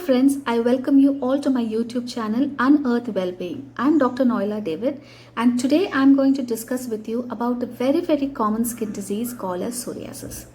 friends, I welcome you all to my YouTube channel Unearth Wellbeing. I'm Dr. Noila David, and today I'm going to discuss with you about a very common skin disease called as psoriasis.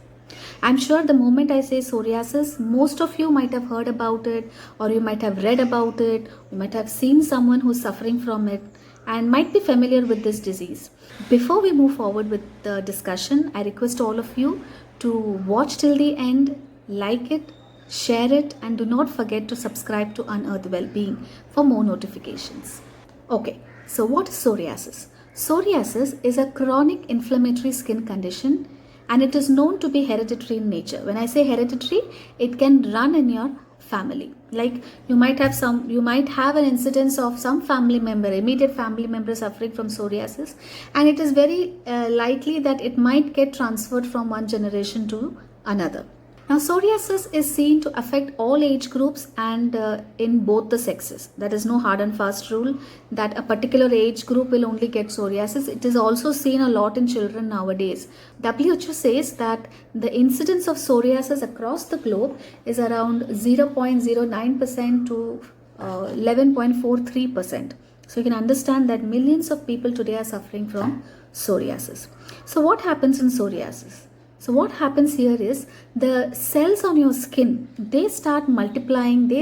I'm sure the moment I say psoriasis, most of you might have heard about it, or you might have read about it, you might have seen someone who's suffering from it and might be familiar with this disease. Before we move forward with the discussion, I request all of you to watch till the end, like it, share it, and do not forget to subscribe to Unearth Wellbeing for more notifications. Okay, so what is psoriasis? Psoriasis is a chronic inflammatory skin condition and it is known to be hereditary in nature. When I say hereditary, it can run in your family. Like you might have an incidence of some family member, immediate family member suffering from psoriasis, and it is very likely that it might get transferred from one generation to another. Now, psoriasis is seen to affect all age groups and in both the sexes. There is no hard and fast rule that a particular age group will only get psoriasis. It is also seen a lot in children nowadays. WHO says that the incidence of psoriasis across the globe is around 0.09% to 11.43%. So you can understand that millions of people today are suffering from psoriasis. So what happens in psoriasis? So what happens here is the cells on your skin, they start multiplying, there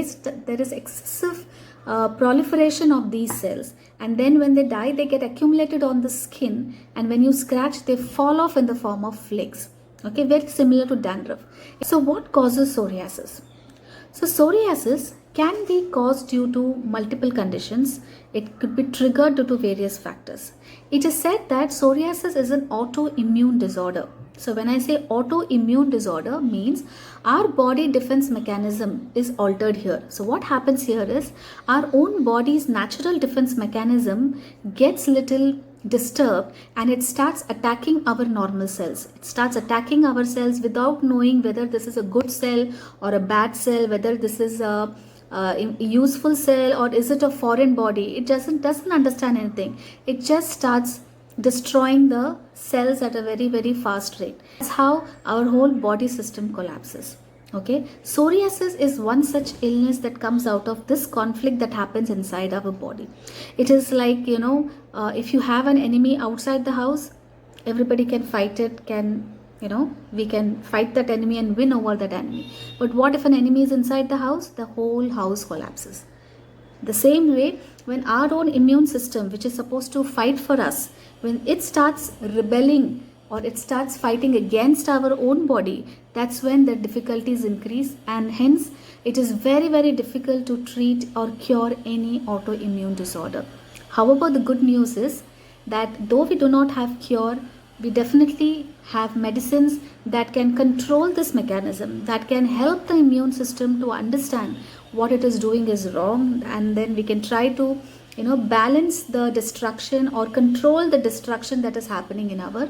is excessive proliferation of these cells, and then when they die they get accumulated on the skin, and when you scratch they fall off in the form of flakes. Okay, very similar to dandruff. So what causes psoriasis? So psoriasis can be caused due to multiple conditions. It could be triggered due to various factors. It is said that psoriasis is an autoimmune disorder. So when I say autoimmune disorder, means our body defense mechanism is altered here. So what happens here is our own body's natural defense mechanism gets little disturbed and it starts attacking our normal cells. It starts attacking our cells without knowing whether this is a good cell or a bad cell, whether this is a useful cell or is it a foreign body. It doesn't understand anything. It just starts destroying the cells at a very fast rate. That's how our whole body system collapses. Okay, psoriasis is one such illness that comes out of this conflict that happens inside our body. It is like, if you have an enemy outside the house, everybody can fight it, we can fight that enemy and win over that enemy. But what if an enemy is inside the house? The whole house collapses. The same way, when our own immune system, which is supposed to fight for us, when it starts rebelling or it starts fighting against our own body, that's when the difficulties increase, and hence it is very difficult to treat or cure any autoimmune disorder. However, the good news is that though we do not have cure, we definitely have medicines that can control this mechanism, that can help the immune system to understand what it is doing is wrong, and then we can try to balance the destruction or control the destruction that is happening in our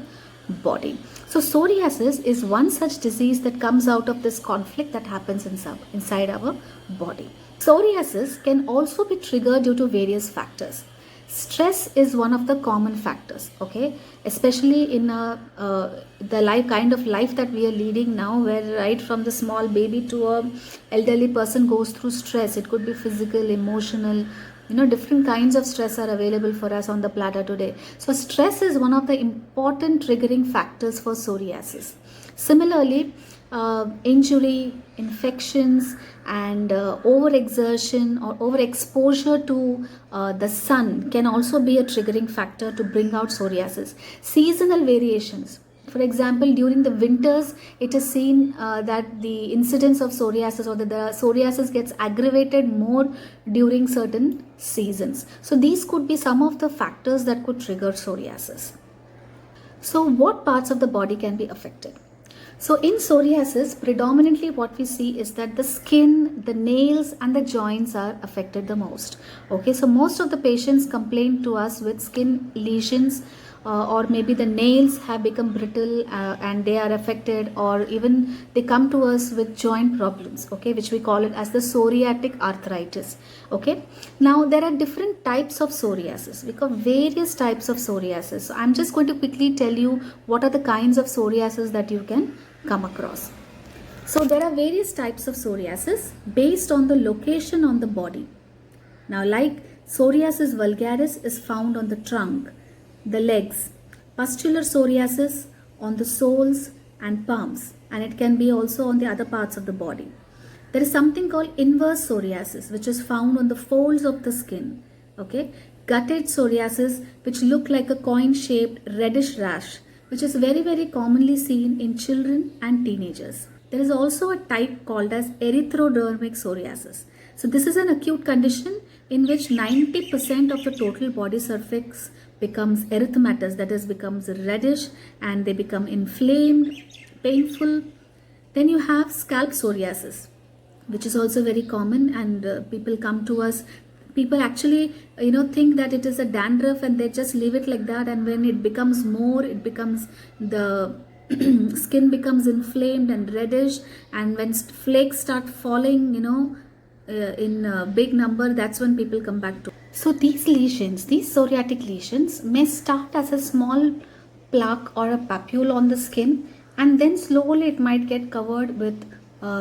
body. So psoriasis is one such disease that comes out of this conflict that happens inside our body. Psoriasis can also be triggered due to various factors. Stress is one of the common factors, okay, especially in the kind of life that we are leading now, where right from the small baby to a elderly person goes through stress. It could be physical, emotional, different kinds of stress are available for us on the platter today. So stress is one of the important triggering factors for psoriasis. Similarly, injury, infections, and overexertion or overexposure to the sun can also be a triggering factor to bring out psoriasis. Seasonal variations. For example, during the winters, it is seen that the incidence of psoriasis or the psoriasis gets aggravated more during certain seasons. So these could be some of the factors that could trigger psoriasis. So what parts of the body can be affected? So in psoriasis, predominantly what we see is that the skin, the nails and the joints are affected the most. Okay, so most of the patients complain to us with skin lesions, or maybe the nails have become brittle and they are affected, or even they come to us with joint problems, okay, which we call it as the psoriatic arthritis. Okay, now there are different types of psoriasis. We got various types of psoriasis. So I'm just going to quickly tell you what are the kinds of psoriasis that you can come across. So there are various types of psoriasis based on the location on the body. Now, like psoriasis vulgaris is found on the trunk, the legs, pustular psoriasis on the soles and palms, and it can be also on the other parts of the body. There is something called inverse psoriasis, which is found on the folds of the skin. Okay, gutted psoriasis, which look like a coin-shaped reddish rash, which is very commonly seen in children and teenagers. There is also a type called as erythrodermic psoriasis. So this is an acute condition in which 90% of the total body surface becomes erythematous, that is, becomes reddish, and they become inflamed, painful. Then you have scalp psoriasis, which is also very common, and people come to us. People actually think that it is a dandruff and they just leave it like that, and when it becomes more, it becomes the skin becomes inflamed and reddish, and when flakes start falling in a big number, that's when people come back to. So these lesions, these psoriatic lesions, may start as a small plaque or a papule on the skin, and then slowly it might get covered with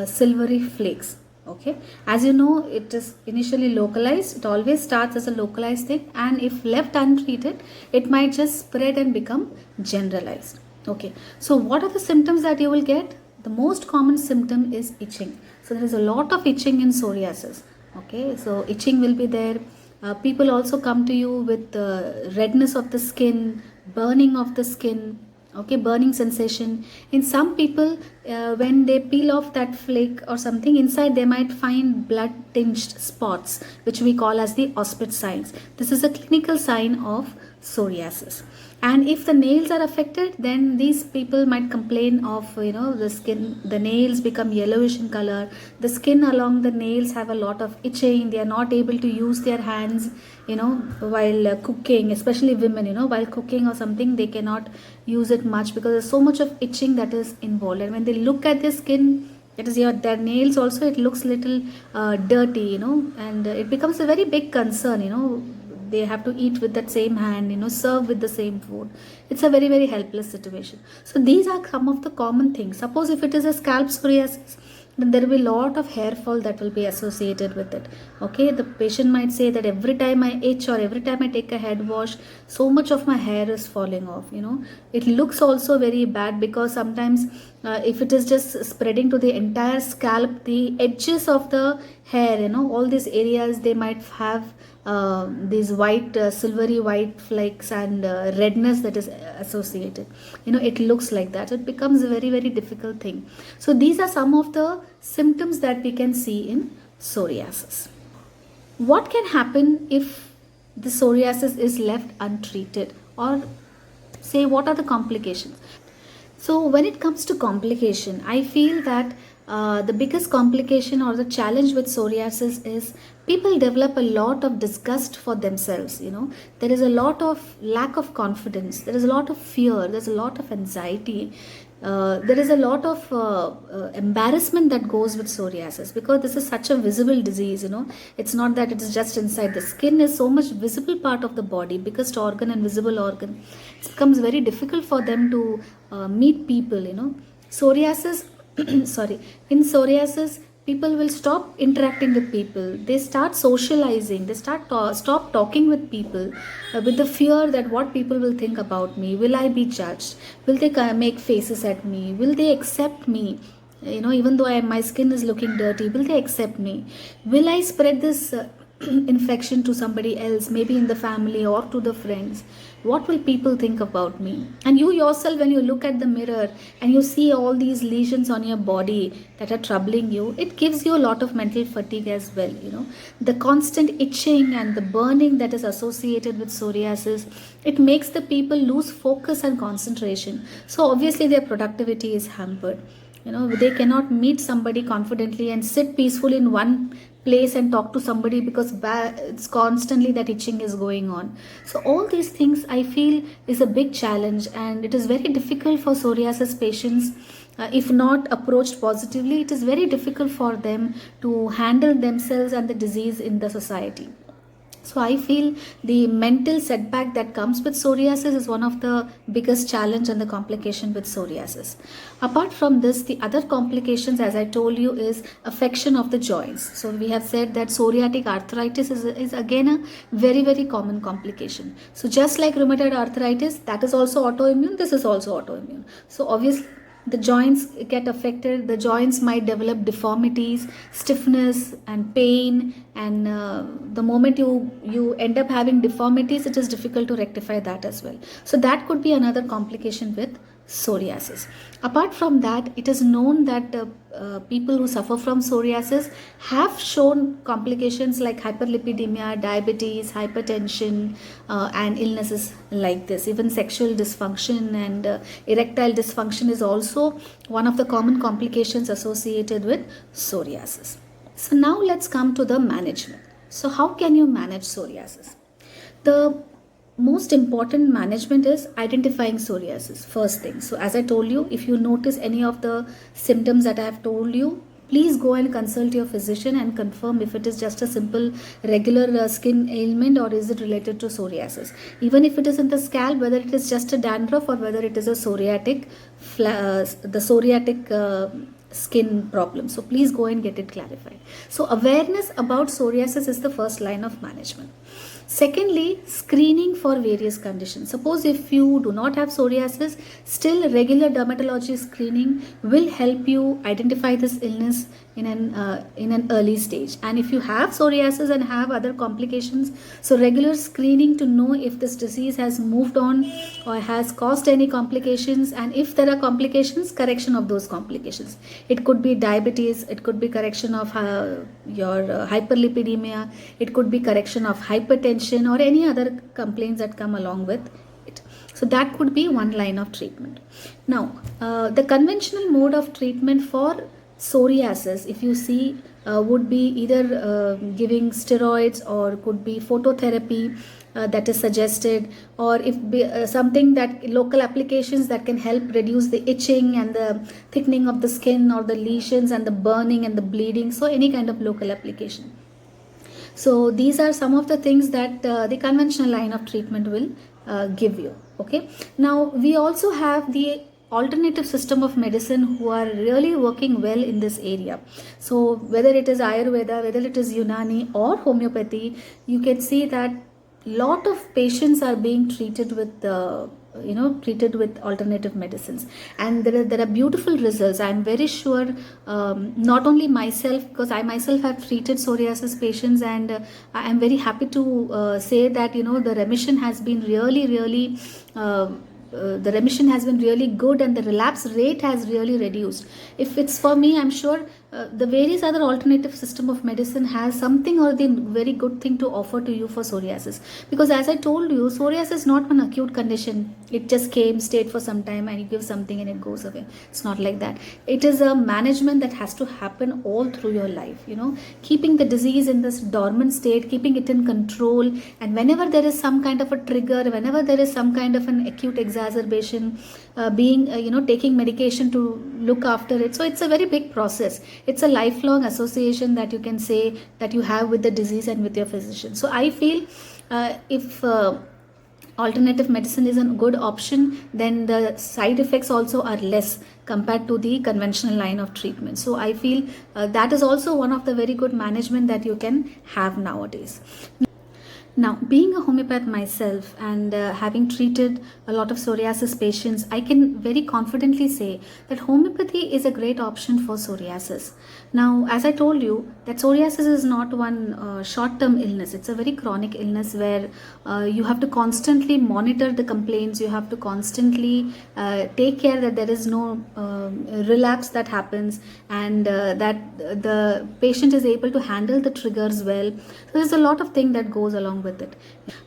silvery flakes. Okay, as you know, it is initially localized. It always starts as a localized thing, and if left untreated, it might just spread and become generalized. Okay, so what are the symptoms that you will get? The most common symptom is itching. So there is a lot of itching in psoriasis. Okay, so itching will be there. People also come to you with redness of the skin, burning of the skin. Okay, burning sensation. In some people, when they peel off that flake or something, inside they might find blood tinged spots, which we call as the Auspitz signs. This is a clinical sign of psoriasis. And if the nails are affected, then these people might complain of the skin, the nails become yellowish in color, the skin along the nails have a lot of itching, they are not able to use their hands while cooking, especially women, while cooking or something, they cannot use it much because there's so much of itching that is involved. And when they look at their skin, that is their nails also, it looks little dirty, and it becomes a very big concern. They have to eat with that same hand, serve with the same food. It's a very helpless situation. So these are some of the common things. Suppose if it is a scalp psoriasis, then there will be a lot of hair fall that will be associated with it. Okay, the patient might say that every time I itch or every time I take a head wash, so much of my hair is falling off. It looks also very bad because sometimes if it is just spreading to the entire scalp, the edges of the hair, all these areas, they might have these white silvery white flakes and redness that is associated. It looks like that. It becomes a very difficult thing. So these are some of the symptoms that we can see in psoriasis. What can happen if the psoriasis is left untreated, or say what are the complications? So when it comes to complication, I feel that the biggest complication or the challenge with psoriasis is people develop a lot of disgust for themselves. There is a lot of lack of confidence, there is a lot of fear, there's a lot of anxiety, there is a lot of embarrassment that goes with psoriasis because this is such a visible disease. It's not that it is just inside the skin, is so much visible part of the body, biggest organ and visible organ. It becomes very difficult for them to meet people. Psoriasis in psoriasis, people will stop interacting with people, they start socializing, they stop talking with people with the fear that what people will think about me, will I be judged, will they make faces at me, will they accept me, even though my skin is looking dirty, will they accept me, will I spread this infection to somebody else, maybe in the family or to the friends, what will people think about me? And you yourself, when you look at the mirror and you see all these lesions on your body that are troubling you, it gives you a lot of mental fatigue as well. The constant itching and the burning that is associated with psoriasis, it makes the people lose focus and concentration. So obviously their productivity is hampered. They cannot meet somebody confidently and sit peacefully in one place and talk to somebody because it's constantly that itching is going on. So all these things I feel is a big challenge, and it is very difficult for psoriasis patients. If not approached positively, it is very difficult for them to handle themselves and the disease in the society. So I feel the mental setback that comes with psoriasis is one of the biggest challenge and the complication with psoriasis. Apart from this, the other complications, as I told you, is affection of the joints. So we have said that psoriatic arthritis is again a very common complication. So just like rheumatoid arthritis, that is also autoimmune, this is also autoimmune. So obviously the joints get affected, the joints might develop deformities, stiffness and pain, and the moment you end up having deformities, it is difficult to rectify that as well. So that could be another complication with psoriasis. Apart from that, it is known that people who suffer from psoriasis have shown complications like hyperlipidemia, diabetes, hypertension, and illnesses like this. Even sexual dysfunction and erectile dysfunction is also one of the common complications associated with psoriasis. So now let's come to the management. So how can you manage psoriasis? The most important management is identifying psoriasis, first thing. So as I told you, if you notice any of the symptoms that I have told you, please go and consult your physician and confirm if it is just a simple regular skin ailment or is it related to psoriasis. Even if it is in the scalp, whether it is just a dandruff or whether it is a psoriatic skin problem. So please go and get it clarified. So awareness about psoriasis is the first line of management. Secondly, screening for various conditions. Suppose if you do not have psoriasis, still regular dermatology screening will help you identify this illness in an early stage. And if you have psoriasis and have other complications, so regular screening to know if this disease has moved on or has caused any complications, and if there are complications, correction of those complications. It could be diabetes, it could be correction of your hyperlipidemia, it could be correction of hypertension or any other complaints that come along with it. So that could be one line of treatment. Now, the conventional mode of treatment for psoriasis, if you see, would be either giving steroids or could be phototherapy that is suggested, or if something that local applications that can help reduce the itching and the thickening of the skin or the lesions and the burning and the bleeding. So any kind of local application. So these are some of the things that the conventional line of treatment will give you. Okay. Now we also have the alternative system of medicine who are really working well in this area. So whether it is Ayurveda, whether it is Unani or homeopathy, you can see that lot of patients are being treated with treated with alternative medicines, and there are beautiful results. I am very sure, not only myself, because I myself have treated psoriasis patients, and I am very happy to say that the remission has been really the remission has been really good, and the relapse rate has really reduced. If it's for me, I'm sure the various other alternative system of medicine has something or the very good thing to offer to you for psoriasis, because as I told you, psoriasis is not an acute condition. It just came, stayed for some time, and you give something and it goes away. It's not like that. It is a management that has to happen all through your life, keeping the disease in this dormant state, keeping it in control, and whenever there is some kind of a trigger, whenever there is some kind of an acute exacerbation, taking medication to look after it. So it's a very big process. It's a lifelong association that you can say that you have with the disease and with your physician. So I feel if alternative medicine is a good option, then the side effects also are less compared to the conventional line of treatment. So I feel that is also one of the very good management that you can have nowadays. Now, being a homeopath myself and having treated a lot of psoriasis patients, I can very confidently say that homeopathy is a great option for psoriasis. Now, as I told you, that psoriasis is not one short-term illness. It's a very chronic illness where you have to constantly monitor the complaints. You have to constantly take care that there is no relapse that happens, and that the patient is able to handle the triggers well. So there's a lot of things that goes along with it.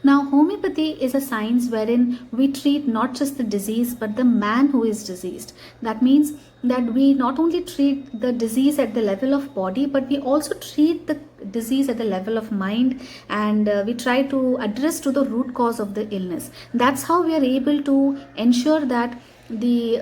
Now, homeopathy is a science wherein we treat not just the disease but the man who is diseased. That means that we not only treat the disease at the level of body, but we also treat the disease at the level of mind, and we try to address to the root cause of the illness. That's how we are able to ensure that the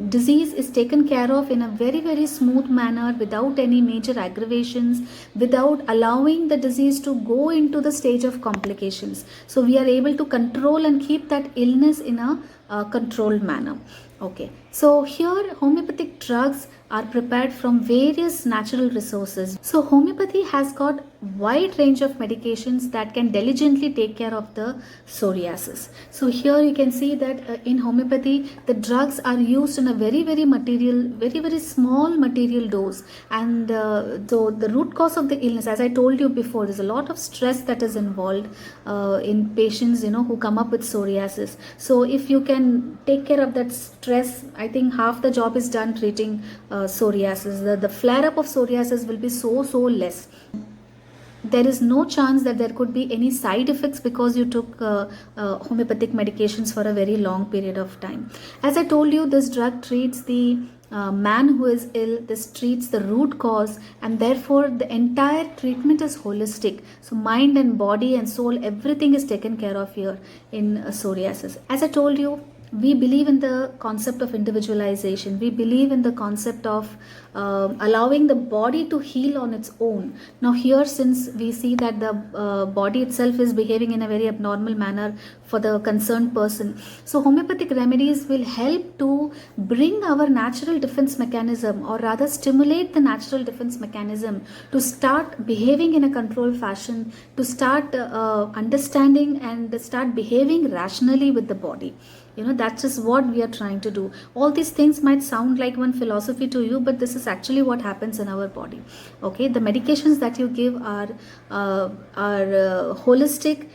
disease is taken care of in a very, very smooth manner, without any major aggravations, without allowing the disease to go into the stage of complications. So we are able to control and keep that illness in a controlled manner. Okay, so here homeopathic drugs are prepared from various natural resources. So homeopathy has got wide range of medications that can diligently take care of the psoriasis. So here you can see that in homeopathy the drugs are used in a very, very small material dose, and so the root cause of the illness, as I told you before, there's a lot of stress that is involved in patients, who come up with psoriasis. So if you can take care of that stress, I think half the job is done treating psoriasis. The flare up of psoriasis will be so less. There is no chance that there could be any side effects because you took homeopathic medications for a very long period of time. As I told you, this drug treats the man who is ill. This treats the root cause, and therefore the entire treatment is holistic. So mind and body and soul, everything is taken care of here in psoriasis. As I told you, we believe in the concept of individualization. We believe in the concept of allowing the body to heal on its own. Now here, since we see that the body itself is behaving in a very abnormal manner for the concerned person, so homeopathic remedies will help to bring our natural defense mechanism, or rather stimulate the natural defense mechanism to start behaving in a controlled fashion, to start understanding and start behaving rationally with the body. That's just what we are trying to do. All these things might sound like one philosophy to you, but this is actually what happens in our body. Okay, the medications that you give are holistic.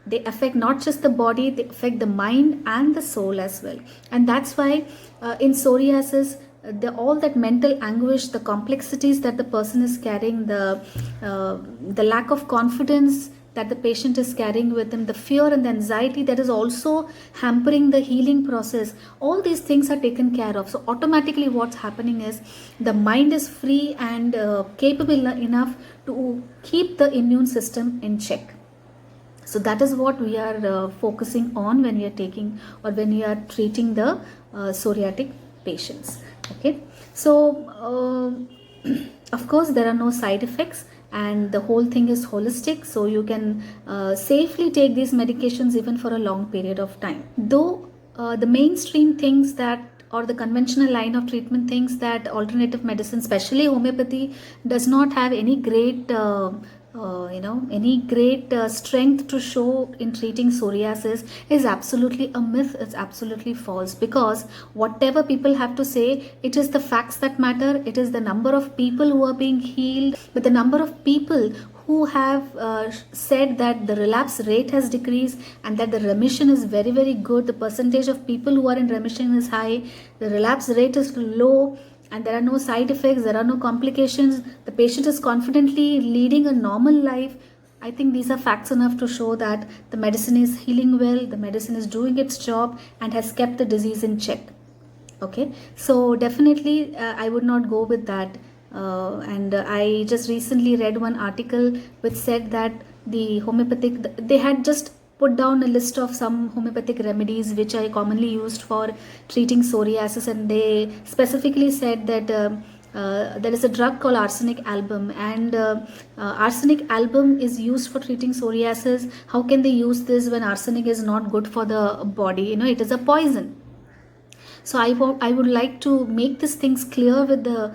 They affect not just the body, they affect the mind and the soul as well. And that's why in psoriasis, all that mental anguish, the complexities that the person is carrying, the lack of confidence that the patient is carrying with him, the fear and the anxiety that is also hampering the healing process, all these things are taken care of. So automatically what's happening is the mind is free and capable enough to keep the immune system in check. So that is what we are focusing on when we are taking, or when we are treating the psoriatic patients. Okay, so of course there are no side effects, and the whole thing is holistic, so you can safely take these medications even for a long period of time. Though the mainstream things that, or the conventional line of treatment thinks that alternative medicine, especially homeopathy, does not have any great strength to show in treating psoriasis, is absolutely a myth. It's absolutely false, because whatever people have to say, it is the facts that matter. It is the number of people who are being healed, but the number of people who have said that the relapse rate has decreased and that the remission is very, very good. The percentage of people who are in remission is high, the relapse rate is low, and there are no side effects, there are no complications, the patient is confidently leading a normal life. I think these are facts enough to show that the medicine is healing well, the medicine is doing its job and has kept the disease in check. Okay, so definitely I would not go with that. And I just recently read one article which said that the homeopathic, they had just put down a list of some homeopathic remedies which are commonly used for treating psoriasis, and they specifically said that there is a drug called arsenic album, and arsenic album is used for treating psoriasis. How can they use this when arsenic is not good for the body? It is a poison. So I would like to make these things clear with the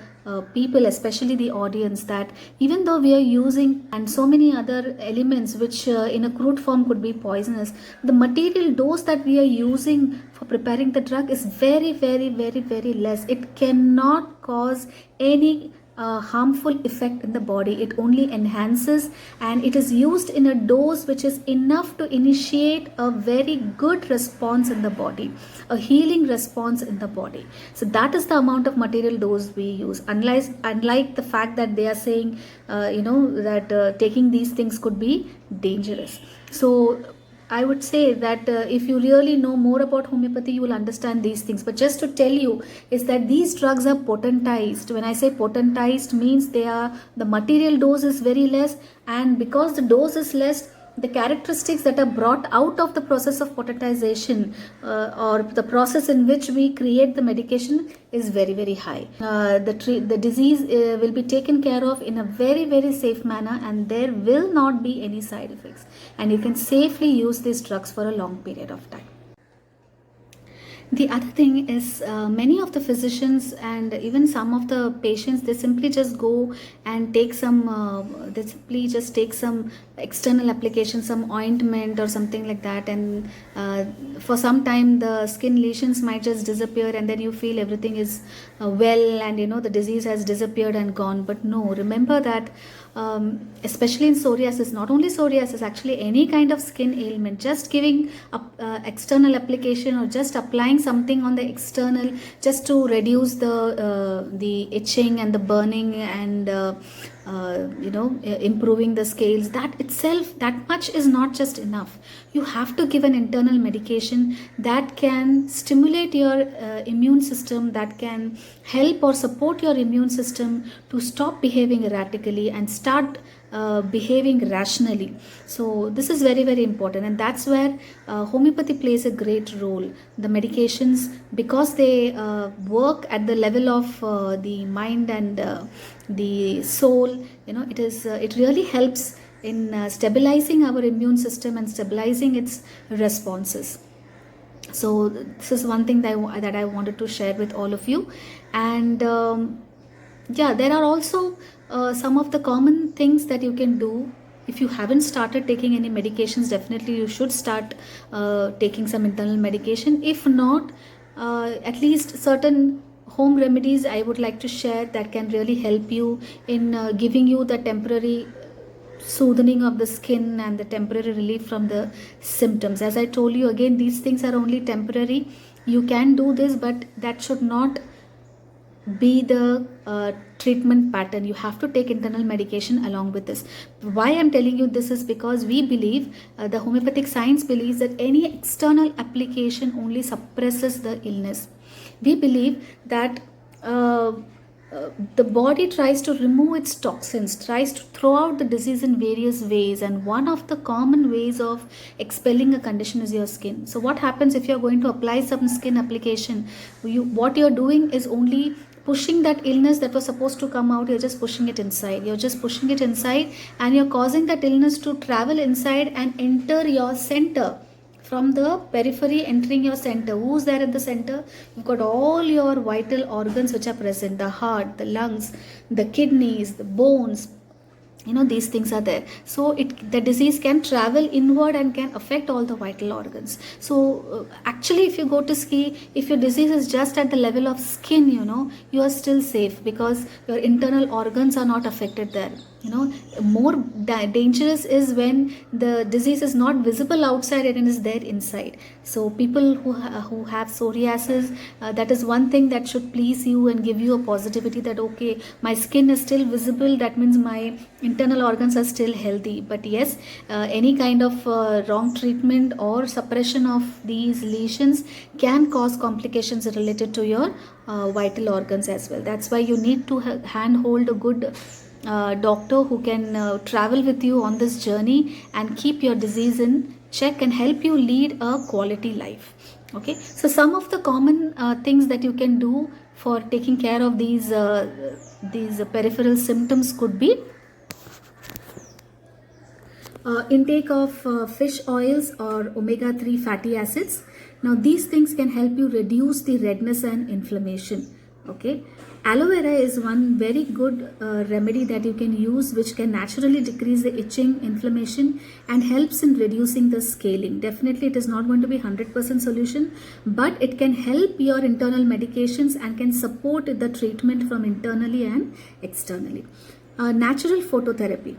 people, especially the audience, that even though we are using and so many other elements which in a crude form could be poisonous, the material dose that we are using for preparing the drug is very, very, very, very less. It cannot cause any harmful effect in the body. It only enhances, and it is used in a dose which is enough to initiate a very good response in the body, a healing response in the body. So that is the amount of material dose we use, unlike the fact that they are saying that taking these things could be dangerous. So I would say that if you really know more about homeopathy, you will understand these things. But just to tell you is that these drugs are potentized. When I say potentized, means the material dose is very less, and because the dose is less, the characteristics that are brought out of the process of potentization or the process in which we create the medication is very, very high. The disease will be taken care of in a very, very safe manner, and there will not be any side effects, and you can safely use these drugs for a long period of time. The other thing is many of the physicians and even some of the patients, they simply just go and take some external application, some ointment or something like that, and for some time the skin lesions might just disappear, and then you feel everything is well, and the disease has disappeared and gone. But no, remember that especially in psoriasis, not only psoriasis, actually any kind of skin ailment, just giving external application or just applying something on the external just to reduce the itching and the burning and improving the scales, that itself, that much is not just enough. You have to give an internal medication that can stimulate your immune system, that can help or support your immune system to stop behaving erratically and start behaving rationally. So this is very, very important, and that's where homeopathy plays a great role. The medications, because they work at the level of the mind and the soul, it really helps in stabilizing our immune system and stabilizing its responses. So this is one thing that I wanted to share with all of you. And there are also some of the common things that you can do. If you haven't started taking any medications, definitely you should start taking some internal medication. If not, at least certain home remedies I would like to share that can really help you in giving you the temporary soothing of the skin and the temporary relief from the symptoms. As I told you, again, these things are only temporary. You can do this, but that should not be the treatment pattern. You have to take internal medication along with this. Why I'm telling you this is because we believe, the homeopathic science believes, that any external application only suppresses the illness. We believe that the body tries to remove its toxins, tries to throw out the disease in various ways, and one of the common ways of expelling a condition is your skin. So what happens if you're going to apply some skin application? What you're doing is only pushing that illness that was supposed to come out. You're just pushing it inside. And you're causing that illness to travel inside and enter your center. From the periphery entering your center. Who's there at the center? You've got all your vital organs which are present: the heart, the lungs, the kidneys, the bones. These things are there. So the disease can travel inward and can affect all the vital organs. So actually, if you go to ski, if your disease is just at the level of skin, you are still safe because your internal organs are not affected there. More dangerous is when the disease is not visible outside and it is there inside. So people who have psoriasis, that is one thing that should please you and give you a positivity that, okay, my skin is still visible, that means my internal organs are still healthy. But yes, any kind of wrong treatment or suppression of these lesions can cause complications related to your vital organs as well. That's why you need to handhold a good doctor who can travel with you on this journey and keep your disease in check and help you lead a quality life. Okay, so some of the common things that you can do for taking care of these peripheral symptoms could be intake of fish oils or omega-3 fatty acids. Now these things can help you reduce the redness and inflammation. Okay, aloe vera is one very good remedy that you can use, which can naturally decrease the itching, inflammation, and helps in reducing the scaling. Definitely it is not going to be 100% solution, but it can help your internal medications and can support the treatment from internally and externally. Natural phototherapy.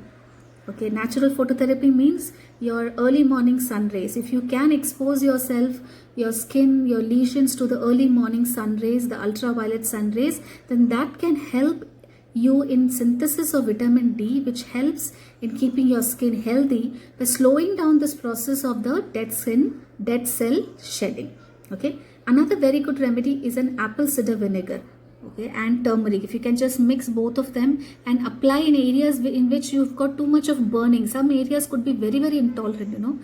Okay, natural phototherapy means your early morning sun rays. If you can expose yourself, your skin, your lesions to the early morning sun rays, the ultraviolet sun rays, then that can help you in synthesis of vitamin D, which helps in keeping your skin healthy by slowing down this process of the dead cell shedding. Okay, another very good remedy is an apple cider vinegar. okay, and turmeric. If you can just mix both of them and apply in areas in which you've got too much of burning. Some areas could be very, very intolerant,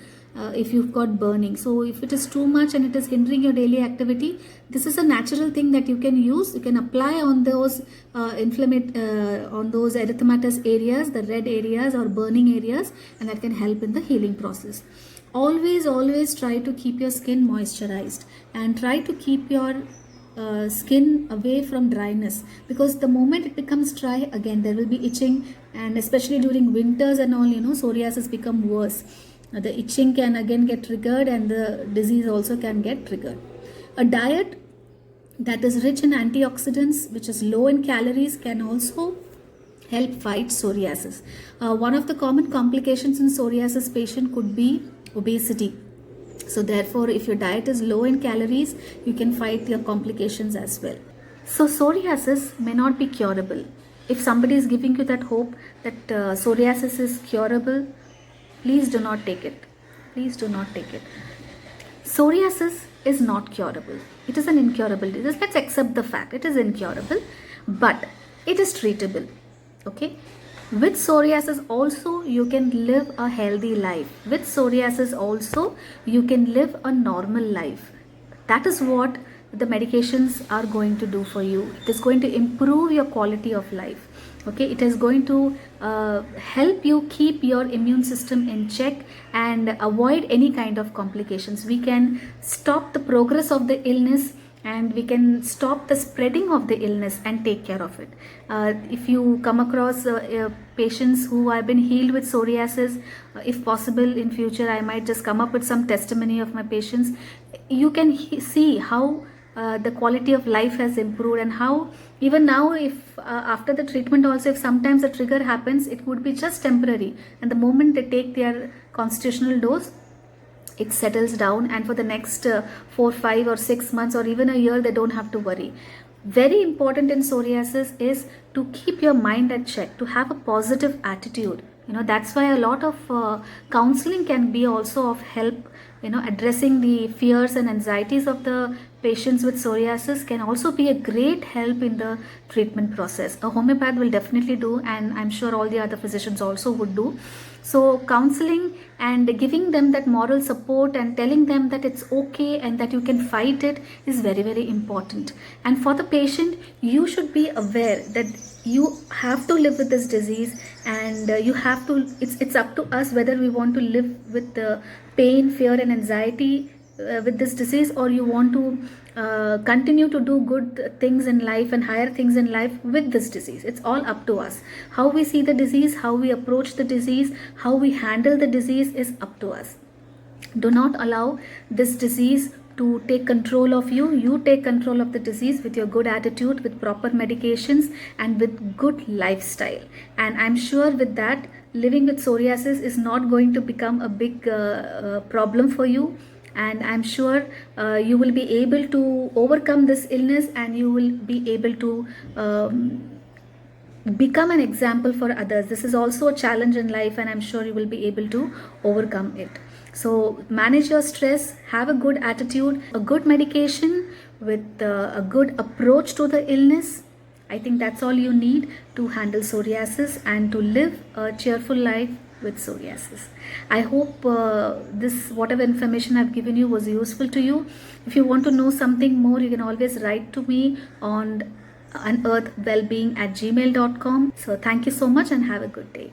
if you've got burning. So if it is too much and it is hindering your daily activity, this is a natural thing that you can use. You can apply on those on those erythematous areas, the red areas or burning areas, and that can help in the healing process. Always try to keep your skin moisturized and try to keep your skin away from dryness, because the moment it becomes dry, again there will be itching, and especially during winters and all, psoriasis become worse. The itching can again get triggered and the disease also can get triggered. A diet that is rich in antioxidants, which is low in calories, can also help fight psoriasis. One of the common complications in psoriasis patient could be obesity. So therefore, if your diet is low in calories, you can fight your complications as well. So psoriasis may not be curable. If somebody is giving you that hope that psoriasis is curable, please do not take it. Please do not take it. Psoriasis is not curable. It is an incurable disease. Let's accept the fact it is incurable, but it is treatable. Okay. With psoriasis also you can live a healthy life. With psoriasis also you can live a normal life. That is what the medications are going to do for you. It is going to improve your quality of life. Okay, it is going to help you keep your immune system in check and avoid any kind of complications. We can stop the progress of the illness and we can stop the spreading of the illness and take care of it. If you come across patients who have been healed with psoriasis, if possible in future I might just come up with some testimony of my patients. You can see how the quality of life has improved, and how even now, if after the treatment also, if sometimes a trigger happens, it would be just temporary, and the moment they take their constitutional dose, it settles down, and for the next 4, 5 or 6 months or even a year, they don't have to worry. Very important in psoriasis is to keep your mind at check, to have a positive attitude. That's why a lot of counseling can be also of help. Addressing the fears and anxieties of the patients with psoriasis can also be a great help in the treatment process. A homeopath will definitely do, and I'm sure all the other physicians also would do. So counseling and giving them that moral support and telling them that it's okay and that you can fight it is very, very important. And for the patient, you should be aware that you have to live with this disease, and you have to, it's up to us whether we want to live with the pain, fear and anxiety with this disease, or you want to continue to do good things in life and higher things in life with this disease. It's all up to us. How we see the disease, how we approach the disease, how we handle the disease is up to us. Do not allow this disease to take control of you. You take control of the disease with your good attitude, with proper medications and with good lifestyle. And I'm sure with that, living with psoriasis is not going to become a big problem for you. And I'm sure you will be able to overcome this illness, and you will be able to become an example for others. This is also a challenge in life, and I'm sure you will be able to overcome it. So manage your stress, have a good attitude, a good medication with a good approach to the illness. I think that's all you need to handle psoriasis and to live a cheerful life with psoriasis. I hope whatever information I've given you was useful to you. If you want to know something more, you can always write to me on unearthwellbeing@gmail.com. So thank you so much and have a good day.